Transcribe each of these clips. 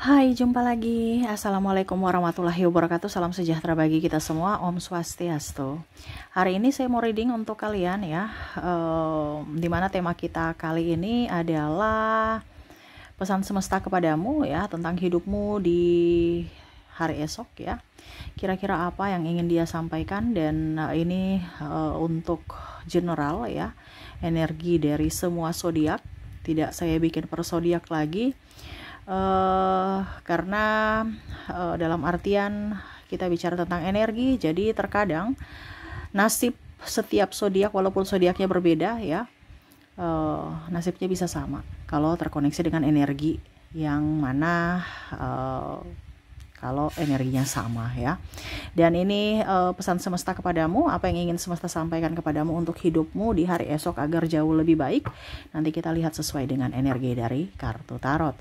Hai, jumpa lagi. Assalamualaikum warahmatullahi wabarakatuh. Salam sejahtera bagi kita semua. Om Swastiastu. Hari ini saya mau reading untuk kalian ya. Dimana tema kita kali ini adalah pesan semesta kepadamu ya, tentang hidupmu di hari esok ya. Kira-kira apa yang ingin dia sampaikan, dan ini untuk general ya, energi dari semua zodiak. Tidak saya bikin per zodiak lagi. Karena dalam artian kita bicara tentang energi, jadi terkadang nasib setiap zodiak walaupun zodiaknya berbeda ya, nasibnya bisa sama kalau terkoneksi dengan energi yang mana kalau energinya sama ya. Dan ini pesan semesta kepadamu, apa yang ingin semesta sampaikan kepadamu untuk hidupmu di hari esok agar jauh lebih baik. Nanti kita lihat sesuai dengan energi dari kartu tarot.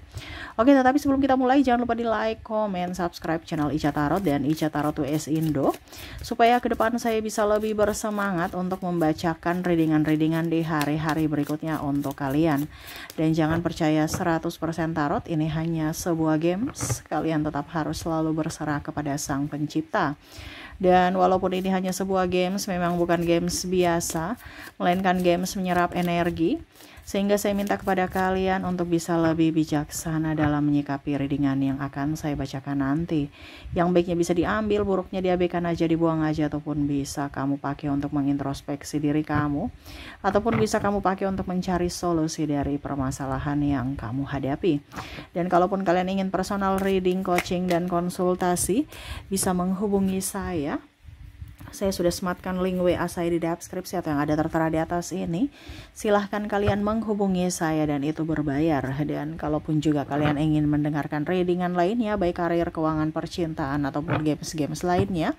Oke, tetapi sebelum kita mulai, jangan lupa di like, comment, subscribe channel Ica Tarot dan Ica Tarot US Indo, supaya ke depan saya bisa lebih bersemangat untuk membacakan readingan-readingan di hari-hari berikutnya untuk kalian. Dan jangan percaya 100% tarot, ini hanya sebuah games. Kalian tetap harus selalu berserah kepada Sang Pencipta. Dan walaupun ini hanya sebuah games, memang bukan games biasa, melainkan games menyerap energi. Sehingga saya minta kepada kalian untuk bisa lebih bijaksana dalam menyikapi readingan yang akan saya bacakan nanti. Yang baiknya bisa diambil, buruknya diabaikan aja, dibuang aja, ataupun bisa kamu pakai untuk mengintrospeksi diri kamu, ataupun bisa kamu pakai untuk mencari solusi dari permasalahan yang kamu hadapi. Dan kalaupun kalian ingin personal reading, coaching, dan konsultasi, bisa menghubungi saya. Saya sudah sematkan link WA saya di deskripsi atau yang ada tertera di atas ini. Silahkan kalian menghubungi saya dan itu berbayar. Dan kalaupun juga kalian ingin mendengarkan readingan lainnya, baik karir, keuangan, percintaan, ataupun games-games lainnya,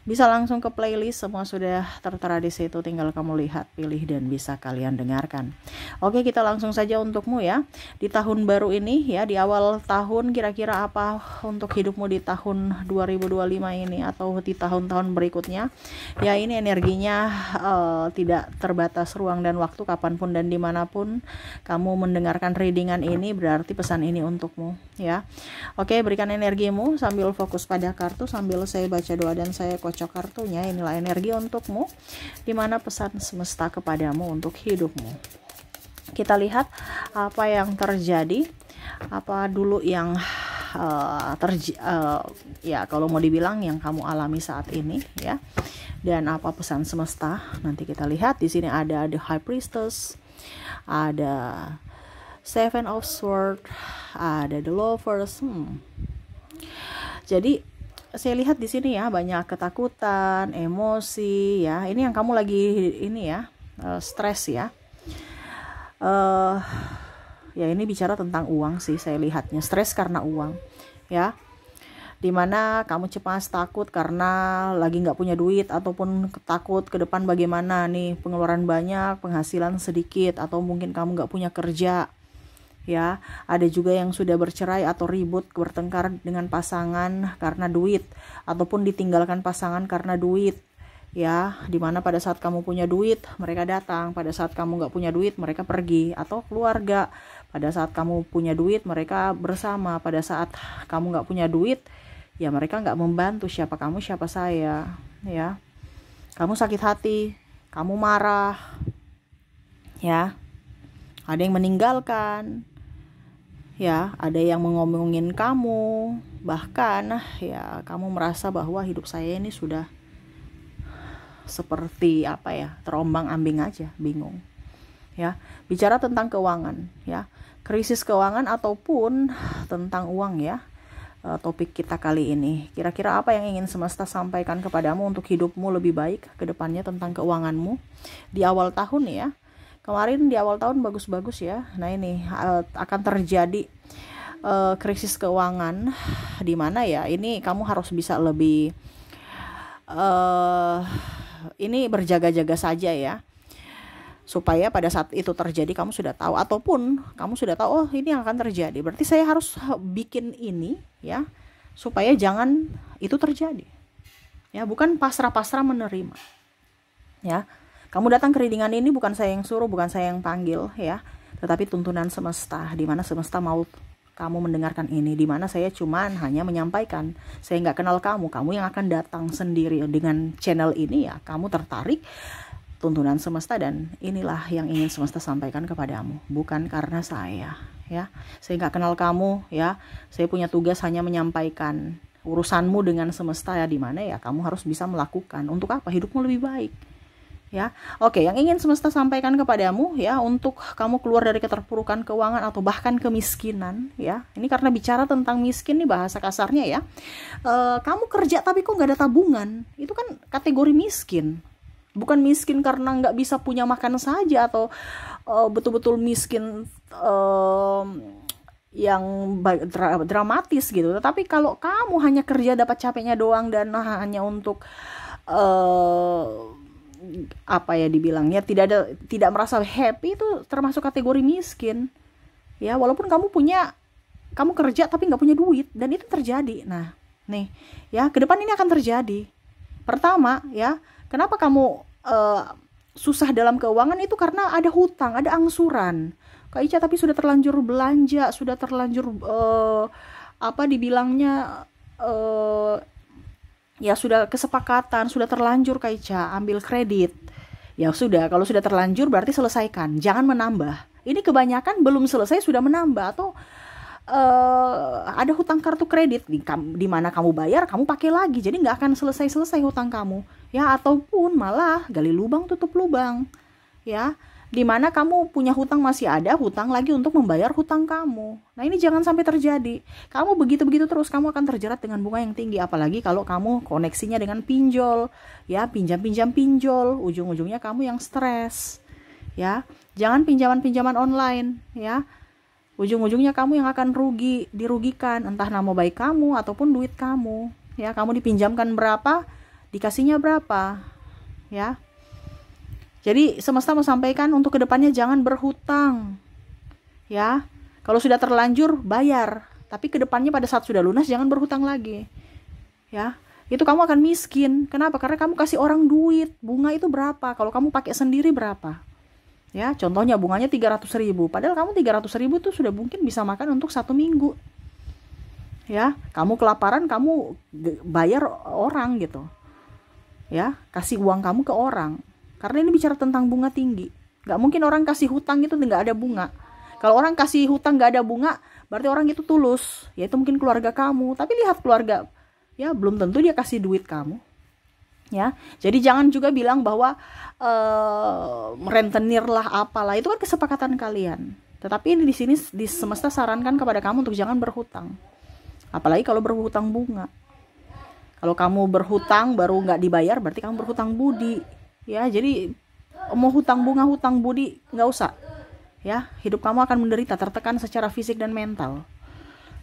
bisa langsung ke playlist. Semua sudah tertera di situ, tinggal kamu lihat, pilih, dan bisa kalian dengarkan. Oke, kita langsung saja untukmu ya. Di tahun baru ini ya, di awal tahun, kira-kira apa untuk hidupmu di tahun 2025 ini atau di tahun-tahun berikutnya. Ya, ini energinya tidak terbatas ruang dan waktu, kapanpun dan dimanapun kamu mendengarkan readingan ini, berarti pesan ini untukmu ya. Oke, berikan energimu sambil fokus pada kartu, sambil saya baca doa dan saya kocok kartunya. Inilah energi untukmu, dimana pesan semesta kepadamu untuk hidupmu. Kita lihat apa yang terjadi, apa dulu yang ya kalau mau dibilang yang kamu alami saat ini ya, dan apa pesan semesta. Nanti kita lihat. Di sini ada The High Priestess, ada Seven of Swords, ada The Lovers. Jadi saya lihat di sini ya, banyak ketakutan, emosi ya. Ini yang kamu lagi ini ya, stres ya. Ya, ini bicara tentang uang sih, saya lihatnya stres karena uang ya, dimana kamu cemas, takut karena lagi nggak punya duit, ataupun takut ke depan bagaimana nih, pengeluaran banyak, penghasilan sedikit, atau mungkin kamu nggak punya kerja ya. Ada juga yang sudah bercerai atau ribut, bertengkar dengan pasangan karena duit, ataupun ditinggalkan pasangan karena duit ya, dimana pada saat kamu punya duit mereka datang, pada saat kamu nggak punya duit mereka pergi, atau keluarga pada saat kamu punya duit mereka bersama, pada saat kamu nggak punya duit ya mereka nggak membantu. Siapa kamu, siapa saya ya. Kamu sakit hati, kamu marah ya, ada yang meninggalkan ya, ada yang mengomongin kamu, bahkan ya kamu merasa bahwa hidup saya ini sudah seperti apa ya, terombang-ambing aja, bingung ya. Bicara tentang keuangan ya, krisis keuangan ataupun tentang uang ya, topik kita kali ini. Kira-kira apa yang ingin semesta sampaikan kepadamu untuk hidupmu lebih baik ke depannya tentang keuanganmu di awal tahun ya. Kemarin di awal tahun bagus-bagus ya. Nah, ini akan terjadi krisis keuangan, di mana ya ini kamu harus bisa lebih ini berjaga-jaga saja ya, supaya pada saat itu terjadi kamu sudah tahu, ataupun kamu sudah tahu oh ini akan terjadi, berarti saya harus bikin ini ya, supaya jangan itu terjadi ya. Bukan pasrah-pasrah menerima ya. Kamu datang ke readingan ini bukan saya yang suruh, bukan saya yang panggil ya, tetapi tuntunan semesta, di mana semesta mau kamu mendengarkan ini, dimana saya cuman hanya menyampaikan. Saya nggak kenal kamu, kamu yang akan datang sendiri dengan channel ini ya, kamu tertarik tuntunan semesta, dan inilah yang ingin semesta sampaikan kepadamu, bukan karena saya ya. Saya nggak kenal kamu ya, saya punya tugas hanya menyampaikan urusanmu dengan semesta ya, dimana ya kamu harus bisa melakukan untuk apa hidupmu lebih baik ya. Oke, yang ingin semesta sampaikan kepadamu ya, untuk kamu keluar dari keterpurukan keuangan atau bahkan kemiskinan ya. Ini karena bicara tentang miskin nih bahasa kasarnya ya. Kamu kerja tapi kok nggak ada tabungan, itu kan kategori miskin. Bukan miskin karena nggak bisa punya makan saja, atau betul-betul miskin yang dramatis gitu. Tetapi kalau kamu hanya kerja dapat capeknya doang dan hanya untuk apa ya dibilangnya, tidak merasa happy, itu termasuk kategori miskin ya. Walaupun kamu kerja tapi nggak punya duit, dan itu terjadi. Nah nih ya, ke depan ini akan terjadi. Pertama ya, kenapa kamu susah dalam keuangan, itu karena ada hutang, ada angsuran. Kak Ica tapi sudah terlanjur belanja, sudah terlanjur apa dibilangnya, ya sudah kesepakatan, sudah terlanjur Kak Ica ambil kredit. Ya sudah, kalau sudah terlanjur berarti selesaikan, jangan menambah. Ini kebanyakan belum selesai sudah menambah, atau ada hutang kartu kredit di mana kamu bayar, kamu pakai lagi, jadi nggak akan selesai hutang kamu ya. Ataupun malah gali lubang tutup lubang ya, di mana kamu punya hutang, masih ada hutang lagi untuk membayar hutang kamu. Nah ini jangan sampai terjadi. Kamu begitu terus, kamu akan terjerat dengan bunga yang tinggi. Apalagi kalau kamu koneksinya dengan pinjol ya, pinjol, ujung-ujungnya kamu yang stres ya. Jangan pinjaman online ya, ujung-ujungnya kamu yang akan dirugikan, entah nama baik kamu ataupun duit kamu ya. Kamu dipinjamkan berapa, dikasihnya berapa ya. Jadi semesta mau sampaikan untuk kedepannya jangan berhutang ya. Kalau sudah terlanjur bayar, tapi kedepannya pada saat sudah lunas jangan berhutang lagi ya. Itu kamu akan miskin. Kenapa? Karena kamu kasih orang duit, bunga itu berapa, kalau kamu pakai sendiri berapa ya. Contohnya bunganya 300.000, padahal kamu 300.000 tuh sudah mungkin bisa makan untuk 1 minggu ya. Kamu kelaparan, kamu bayar orang gitu ya, kasih uang kamu ke orang. Karena ini bicara tentang bunga tinggi. Gak mungkin orang kasih hutang itu gak ada bunga. Kalau orang kasih hutang gak ada bunga, berarti orang itu tulus, yaitu mungkin keluarga kamu. Tapi lihat keluarga ya, belum tentu dia kasih duit kamu ya. Jadi jangan juga bilang bahwa merentenir lah apalah, itu kan kesepakatan kalian. Tetapi ini di sini di semesta sarankan kepada kamu untuk jangan berhutang, apalagi kalau berhutang bunga. Kalau kamu berhutang baru nggak dibayar, berarti kamu berhutang budi ya. Jadi mau hutang bunga, hutang budi nggak usah ya. Hidup kamu akan menderita, tertekan secara fisik dan mental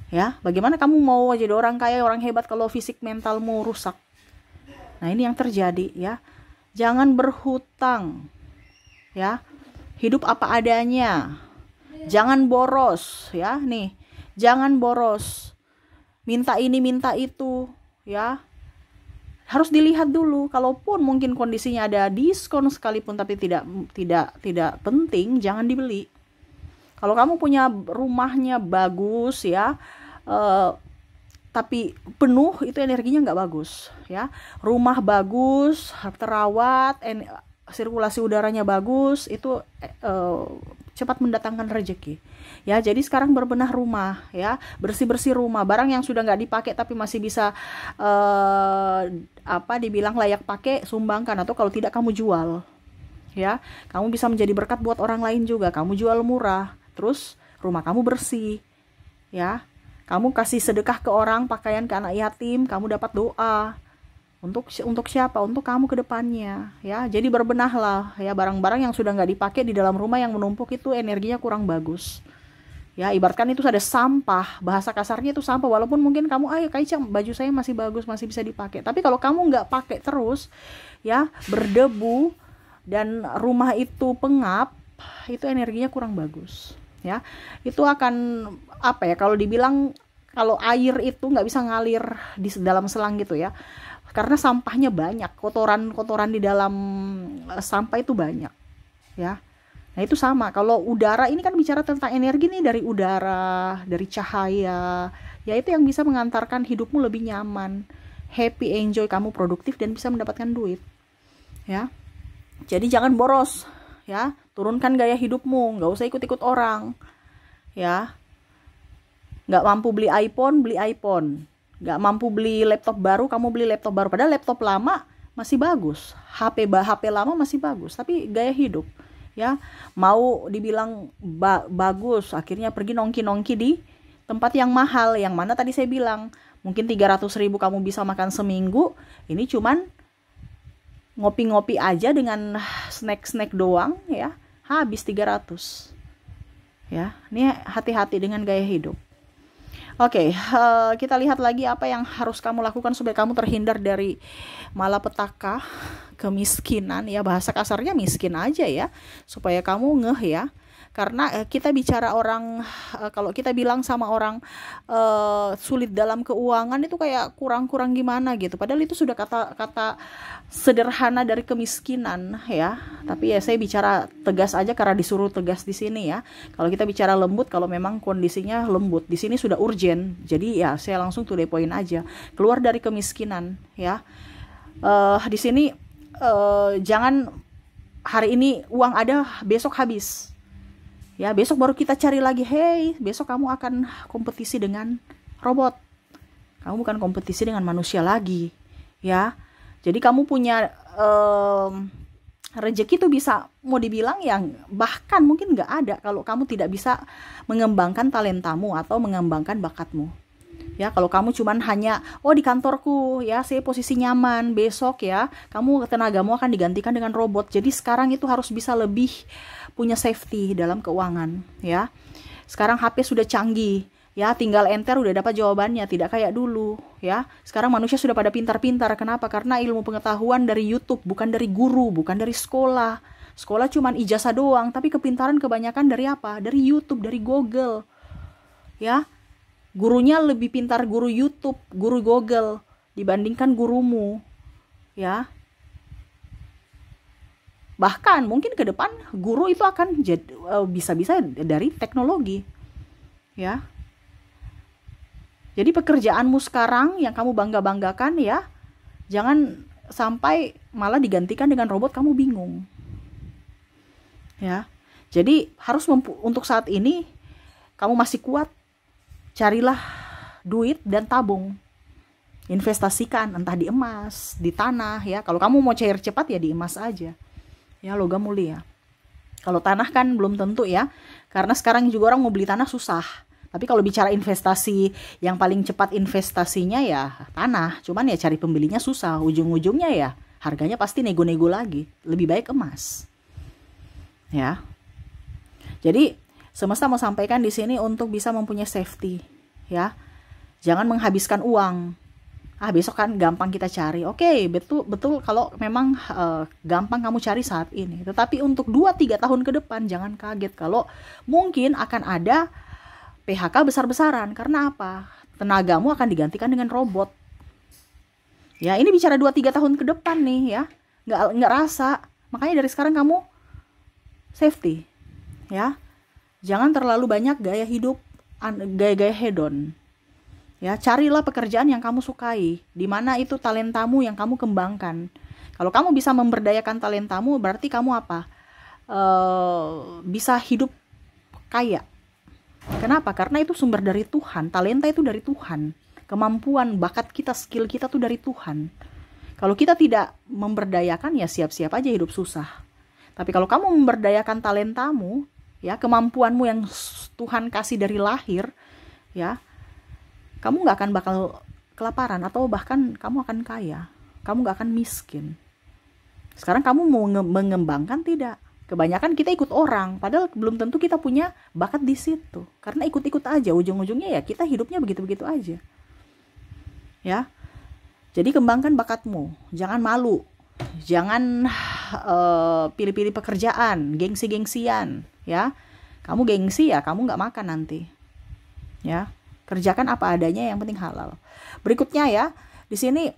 ya. Bagaimana kamu mau jadi orang kaya, orang hebat kalau fisik mentalmu rusak? Nah ini yang terjadi ya. Jangan berhutang ya. Hidup apa adanya. Jangan boros ya. Nih, jangan boros. Minta ini, minta itu ya. Harus dilihat dulu. Kalaupun mungkin kondisinya ada diskon sekalipun tapi tidak penting, jangan dibeli. Kalau kamu punya rumahnya bagus ya, tapi penuh, itu energinya nggak bagus ya. Rumah bagus, terawat, sirkulasi udaranya bagus, itu cepat mendatangkan rezeki ya. Jadi sekarang berbenah rumah ya, bersih rumah, barang yang sudah nggak dipakai tapi masih bisa dibilang layak pakai, sumbangkan, atau kalau tidak kamu jual ya. Kamu bisa menjadi berkat buat orang lain juga. Kamu jual murah, terus rumah kamu bersih ya. Kamu kasih sedekah ke orang, pakaian ke anak yatim, kamu dapat doa. Untuk siapa? Untuk kamu ke depannya ya. Jadi berbenahlah ya, barang-barang yang sudah nggak dipakai di dalam rumah yang menumpuk itu energinya kurang bagus ya. Ibaratkan itu ada sampah, bahasa kasarnya itu sampah. Walaupun mungkin kamu, ayo Kak Ica, baju saya masih bagus, masih bisa dipakai, tapi kalau kamu nggak pakai terus ya, berdebu dan rumah itu pengap, itu energinya kurang bagus ya. Itu akan kalau dibilang, kalau air itu nggak bisa ngalir di dalam selang gitu ya, karena sampahnya banyak, kotoran di dalam sampah itu banyak ya. Nah itu sama, kalau udara ini kan bicara tentang energi nih, dari udara, dari cahaya, ya itu yang bisa mengantarkan hidupmu lebih nyaman, happy, enjoy, kamu produktif dan bisa mendapatkan duit. Ya, jadi jangan boros, ya, turunkan gaya hidupmu, nggak usah ikut-ikut orang, ya. Nggak mampu beli iPhone, nggak mampu beli laptop baru, kamu beli laptop baru, padahal laptop lama masih bagus, HP lama masih bagus, tapi gaya hidup, ya, mau dibilang bagus, akhirnya pergi nongki-nongki di tempat yang mahal, yang mana tadi saya bilang, mungkin 300.000 kamu bisa makan seminggu, ini cuman ngopi-ngopi aja dengan snack-snack doang, ya, habis 300. Ya, ini hati-hati dengan gaya hidup. Oke, kita lihat lagi apa yang harus kamu lakukan supaya kamu terhindar dari malapetaka, kemiskinan, ya, bahasa kasarnya miskin aja ya, supaya kamu ngeh ya. Karena kita bicara orang, kalau kita bilang sama orang sulit dalam keuangan itu kayak kurang-kurang gimana gitu. Padahal itu sudah kata-kata sederhana dari kemiskinan ya. Tapi ya saya bicara tegas aja karena disuruh tegas di sini ya. Kalau kita bicara lembut, kalau memang kondisinya lembut, di sini sudah urgent. Jadi ya saya langsung to the point aja. Keluar dari kemiskinan ya. Di sini jangan hari ini uang ada, besok habis. Ya, besok baru kita cari lagi, hey, besok kamu akan kompetisi dengan robot. Kamu bukan kompetisi dengan manusia lagi, ya. Jadi kamu punya rezeki itu bisa, mau dibilang yang bahkan mungkin nggak ada kalau kamu tidak bisa mengembangkan talentamu atau mengembangkan bakatmu. Ya, kalau kamu cuman hanya, di kantorku, ya, saya posisi nyaman, besok ya, kamu tenagamu akan digantikan dengan robot. Jadi sekarang itu harus bisa lebih punya safety dalam keuangan, ya. Sekarang HP sudah canggih, ya, tinggal enter udah dapat jawabannya, tidak kayak dulu, ya. Sekarang manusia sudah pada pintar-pintar. Kenapa? Karena ilmu pengetahuan dari YouTube, bukan dari guru, bukan dari sekolah. Sekolah cuman ijazah doang, tapi kepintaran kebanyakan dari apa? Dari YouTube, dari Google. Ya. Gurunya lebih pintar guru YouTube, guru Google dibandingkan gurumu. Ya. Bahkan mungkin ke depan guru itu akan bisa-bisa dari teknologi. Ya. Jadi pekerjaanmu sekarang yang kamu bangga-banggakan ya, jangan sampai malah digantikan dengan robot, kamu bingung. Ya. Jadi harus untuk saat ini kamu masih kuat, carilah duit dan tabung. Investasikan entah di emas, di tanah ya. Kalau kamu mau cair cepat ya di emas aja. Ya, logam mulia. Kalau tanah kan belum tentu ya, karena sekarang juga orang mau beli tanah susah. Tapi kalau bicara investasi, yang paling cepat investasinya ya tanah. Cuman ya cari pembelinya susah, ujung-ujungnya ya harganya pasti nego-nego lagi. Lebih baik emas. Ya. Jadi semesta mau sampaikan di sini untuk bisa mempunyai safety, ya. Jangan menghabiskan uang. Besok kan gampang kita cari. Oke, betul kalau memang gampang kamu cari saat ini. Tetapi untuk 2-3 tahun ke depan jangan kaget kalau mungkin akan ada PHK besar-besaran. Karena apa? Tenagamu akan digantikan dengan robot. Ya, ini bicara 2-3 tahun ke depan nih ya. Nggak rasa. Makanya dari sekarang kamu safety. Ya. Jangan terlalu banyak gaya hidup, gaya-gaya hedon. Ya, carilah pekerjaan yang kamu sukai, di mana itu talentamu yang kamu kembangkan. Kalau kamu bisa memberdayakan talentamu, berarti kamu apa? Bisa hidup kaya. Kenapa? Karena itu sumber dari Tuhan. Talenta itu dari Tuhan. Kemampuan, bakat kita, skill kita tuh dari Tuhan. Kalau kita tidak memberdayakan, ya siap-siap aja hidup susah. Tapi kalau kamu memberdayakan talentamu, ya, kemampuanmu yang Tuhan kasih dari lahir, ya, kamu nggak akan bakal kelaparan atau bahkan kamu akan kaya, kamu nggak akan miskin. Sekarang kamu mau mengembangkan tidak? Kebanyakan kita ikut orang, padahal belum tentu kita punya bakat di situ. Karena ikut-ikut aja, ujung-ujungnya ya kita hidupnya begitu-begitu aja. Ya, jadi kembangkan bakatmu, jangan malu, jangan pilih-pilih pekerjaan, gengsi-gengsian. Ya, kamu gengsi ya kamu nggak makan nanti. Ya, kerjakan apa adanya, yang penting halal. Berikutnya ya, di sini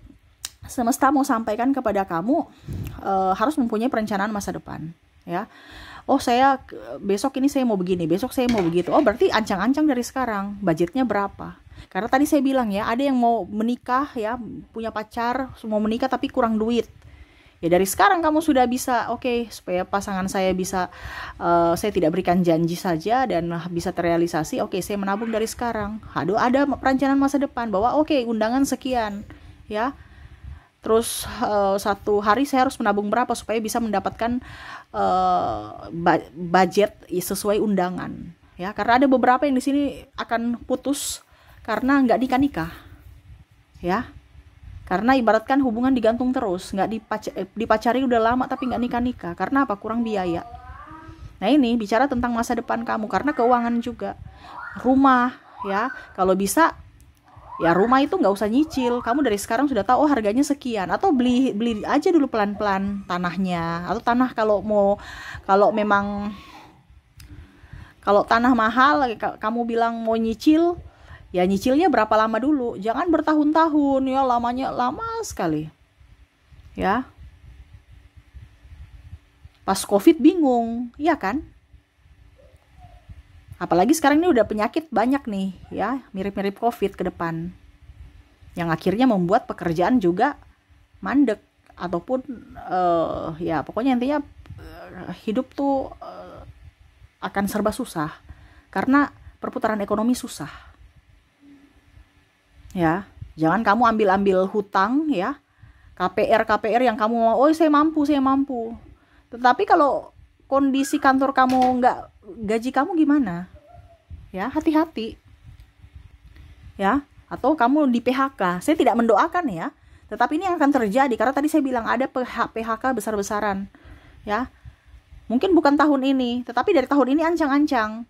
semesta mau sampaikan kepada kamu harus mempunyai perencanaan masa depan. Ya, Oh besok ini saya mau begini, besok saya mau begitu. Oh berarti ancang-ancang dari sekarang, budgetnya berapa? Karena tadi saya bilang ya, ada yang mau menikah ya, punya pacar, mau menikah tapi kurang duit. Ya dari sekarang kamu sudah bisa, oke, supaya pasangan saya bisa, saya tidak berikan janji saja dan bisa terrealisasi, oke, saya menabung dari sekarang. Aduh, ada perencanaan masa depan bahwa oke, undangan sekian, ya. Terus satu hari saya harus menabung berapa supaya bisa mendapatkan budget sesuai undangan, ya. Karena ada beberapa yang di sini akan putus karena nggak nikah, ya. Karena ibaratkan hubungan digantung terus, nggak dipacari udah lama tapi nggak nikah. Karena apa? Kurang biaya. Nah ini bicara tentang masa depan kamu, karena keuangan juga. Rumah, ya, kalau bisa, ya rumah itu nggak usah nyicil. Kamu dari sekarang sudah tahu, oh harganya sekian. Atau beli aja dulu pelan-pelan tanahnya. Atau tanah kalau tanah mahal, kamu bilang mau nyicil, ya nyicilnya berapa lama dulu, jangan bertahun-tahun, ya lamanya lama sekali, ya. Pas COVID bingung, ya kan? Apalagi sekarang ini udah penyakit banyak nih, ya, mirip-mirip COVID ke depan, yang akhirnya membuat pekerjaan juga mandek, ataupun ya pokoknya intinya hidup tuh akan serba susah, karena perputaran ekonomi susah. Ya, jangan kamu ambil hutang, ya, KPR yang kamu mau, oh saya mampu. Tetapi kalau kondisi kantor kamu nggak, gaji kamu gimana? Ya, hati-hati. Ya, atau kamu di PHK. Saya tidak mendoakan ya, tetapi ini yang akan terjadi karena tadi saya bilang ada PHK besar-besaran. Ya, mungkin bukan tahun ini, tetapi dari tahun ini ancang-ancang.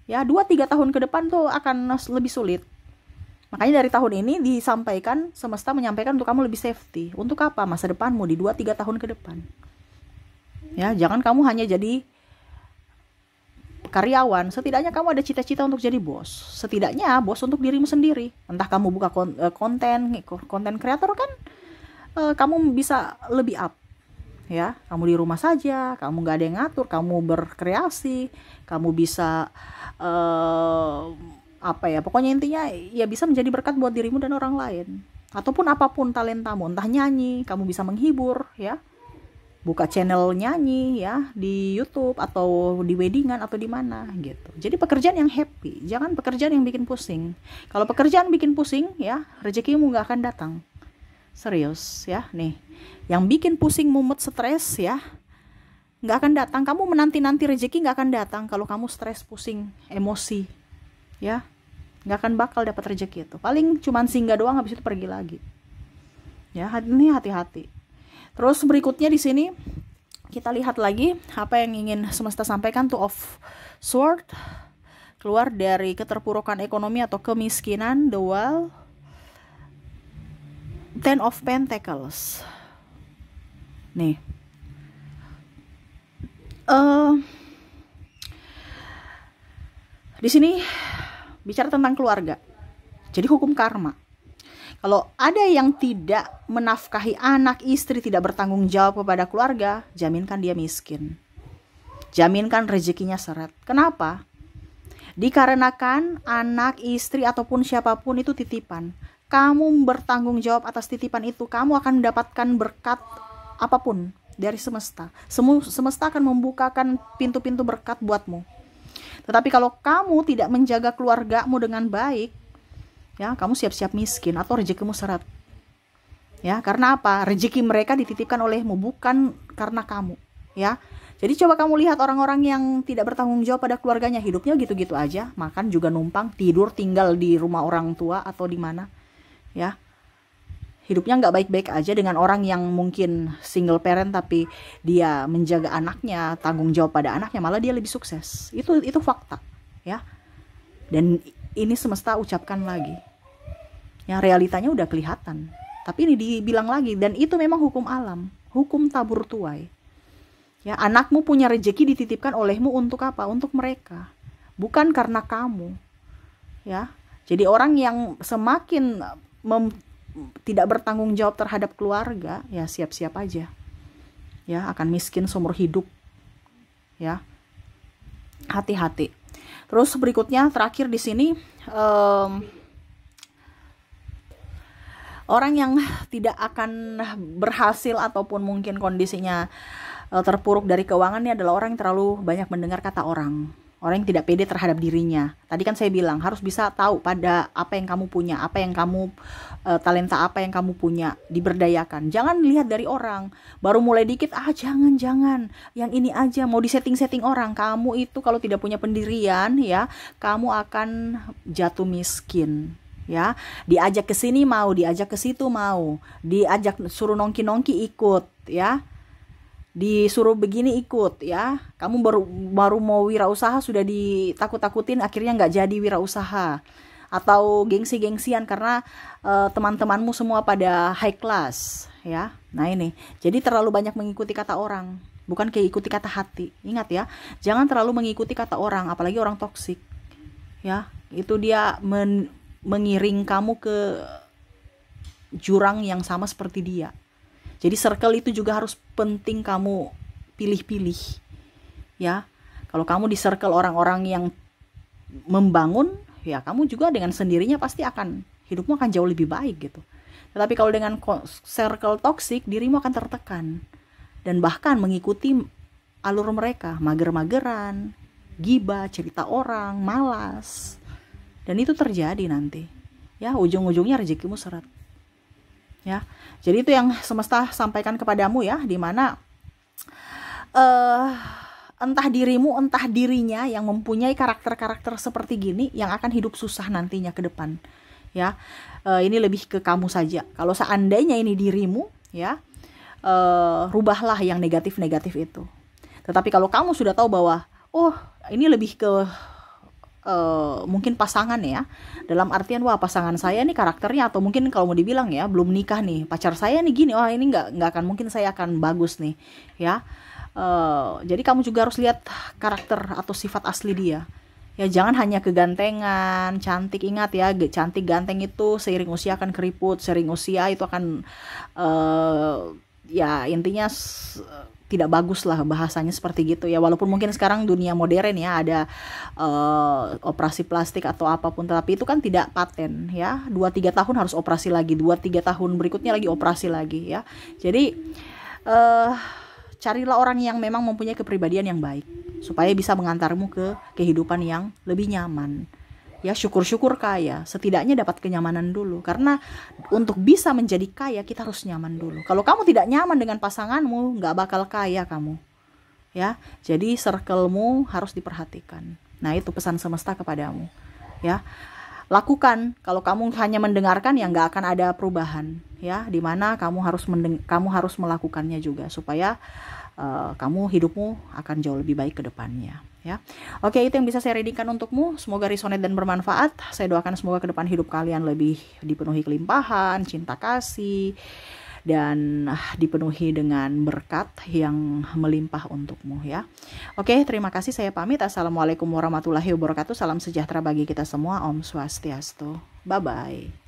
Ya, 2-3 tahun ke depan tuh akan lebih sulit. Makanya dari tahun ini disampaikan, semesta menyampaikan untuk kamu lebih safety. Untuk apa? Masa depanmu di 2-3 tahun ke depan. Ya, jangan kamu hanya jadi karyawan. Setidaknya kamu ada cita-cita untuk jadi bos. Setidaknya bos untuk dirimu sendiri. Entah kamu buka konten kreator kan, kamu bisa lebih up. Ya, kamu di rumah saja, kamu nggak ada yang ngatur, kamu berkreasi, kamu bisa pokoknya intinya ya bisa menjadi berkat buat dirimu dan orang lain, ataupun apapun talentamu, entah nyanyi, kamu bisa menghibur, ya, buka channel nyanyi ya di YouTube atau di weddingan atau di mana gitu. Jadi pekerjaan yang happy, jangan pekerjaan yang bikin pusing. Kalau pekerjaan bikin pusing, ya rezekimu nggak akan datang. Serius ya, nih, yang bikin pusing, mumet, stres, ya nggak akan datang. Kamu menanti-nanti rezeki nggak akan datang kalau kamu stres, pusing, emosi, ya nggak akan bakal dapat rezeki itu. Paling cuman singgah doang, habis itu pergi lagi. Ya, ini hati-hati. Terus berikutnya di sini kita lihat lagi apa yang ingin semesta sampaikan. Two of Sword, keluar dari keterpurukan ekonomi atau kemiskinan. The Well, Ten of Pentacles. Nih, di sini bicara tentang keluarga. Jadi hukum karma. Kalau ada yang tidak menafkahi anak, istri, tidak bertanggung jawab kepada keluarga, jaminkan dia miskin. Jaminkan rezekinya seret. Kenapa? Dikarenakan anak, istri, ataupun siapapun itu titipan. Kamu bertanggung jawab atas titipan itu, kamu akan mendapatkan berkat apapun dari semesta. Semesta akan membukakan pintu-pintu berkat buatmu. Tetapi kalau kamu tidak menjaga keluargamu dengan baik, ya kamu siap-siap miskin atau rezekimu seret. Ya, karena apa? Rezeki mereka dititipkan olehmu, bukan karena kamu. Ya, jadi coba kamu lihat orang-orang yang tidak bertanggung jawab pada keluarganya, hidupnya gitu-gitu aja, makan juga numpang, tidur tinggal di rumah orang tua atau di mana. Ya, hidupnya nggak baik-baik aja dengan orang yang mungkin single parent tapi dia menjaga anaknya, tanggung jawab pada anaknya, malah dia lebih sukses. Itu fakta, ya. Dan ini semesta ucapkan lagi. Yang realitanya udah kelihatan. Tapi ini dibilang lagi, dan itu memang hukum alam, hukum tabur tuai. Ya, anakmu punya rezeki dititipkan olehmu untuk apa? Untuk mereka, bukan karena kamu. Ya, jadi orang yang semakin tidak bertanggung jawab terhadap keluarga, ya siap-siap aja, ya akan miskin seumur hidup, ya hati-hati. Terus berikutnya terakhir di sini, orang yang tidak akan berhasil ataupun mungkin kondisinya terpuruk dari keuangannya adalah orang yang terlalu banyak mendengar kata orang. Orang yang tidak pede terhadap dirinya. Tadi kan saya bilang harus bisa tahu pada apa yang kamu punya, apa yang kamu talenta apa yang kamu punya, diberdayakan. Jangan lihat dari orang. Baru mulai dikit, jangan, yang ini aja mau disetting-setting orang. Kamu itu kalau tidak punya pendirian ya, kamu akan jatuh miskin. Ya, diajak ke sini mau, diajak ke situ mau, diajak suruh nongki-nongki ikut ya. Disuruh begini ikut ya, kamu baru mau wirausaha sudah ditakut-takutin, akhirnya nggak jadi wirausaha, atau gengsi-gengsian karena teman-temanmu semua pada high class ya. Nah ini, jadi terlalu banyak mengikuti kata orang, bukan ikuti kata hati. Ingat ya, jangan terlalu mengikuti kata orang, apalagi orang toksik ya. Itu dia mengiring kamu ke jurang yang sama seperti dia. Jadi circle itu juga harus penting kamu pilih-pilih ya. Kalau kamu di circle orang-orang yang membangun, ya kamu juga dengan sendirinya pasti hidupmu akan jauh lebih baik gitu. Tetapi kalau dengan circle toksik, dirimu akan tertekan dan bahkan mengikuti alur mereka, mager-mageran, gibah, cerita orang, malas. Dan itu terjadi nanti ya, ujung-ujungnya rezekimu seret ya. Jadi itu yang semesta sampaikan kepadamu ya, dimana entah dirimu entah dirinya yang mempunyai karakter-karakter seperti gini yang akan hidup susah nantinya ke depan ya. Ini lebih ke kamu saja. Kalau seandainya ini dirimu ya, rubahlah yang negatif-negatif itu. Tetapi kalau kamu sudah tahu bahwa ini lebih ke mungkin pasangan ya, dalam artian pasangan saya nih karakternya, atau mungkin kalau mau dibilang ya belum nikah nih, pacar saya nih gini, ini nggak akan mungkin saya akan bagus nih ya. Jadi kamu juga harus lihat karakter atau sifat asli dia ya. Jangan hanya kegantengan, cantik. Ingat ya, cantik ganteng itu seiring usia akan keriput, seiring usia itu akan ya intinya tidak bagus lah bahasanya seperti gitu ya. Walaupun mungkin sekarang dunia modern ya ada operasi plastik atau apapun, tetapi itu kan tidak paten ya. 2-3 tahun harus operasi lagi, 2-3 tahun berikutnya lagi operasi lagi ya. Jadi carilah orang yang memang mempunyai kepribadian yang baik supaya bisa mengantarmu ke kehidupan yang lebih nyaman ya. Syukur-syukur kaya, setidaknya dapat kenyamanan dulu, karena untuk bisa menjadi kaya kita harus nyaman dulu. Kalau kamu tidak nyaman dengan pasanganmu, nggak bakal kaya kamu ya. Jadi circlemu harus diperhatikan. Nah itu pesan semesta kepadamu ya. Lakukan. Kalau kamu hanya mendengarkan ya nggak akan ada perubahan ya, dimana kamu harus melakukannya juga supaya kamu hidupmu akan jauh lebih baik ke depannya ya. Oke, itu yang bisa saya readingkan untukmu. Semoga resonate dan bermanfaat. Saya doakan semoga ke depan hidup kalian lebih dipenuhi kelimpahan, cinta kasih, dan dipenuhi dengan berkat yang melimpah untukmu ya. Oke, terima kasih, saya pamit. Assalamualaikum warahmatullahi wabarakatuh. Salam sejahtera bagi kita semua. Om Swastiastu. Bye bye.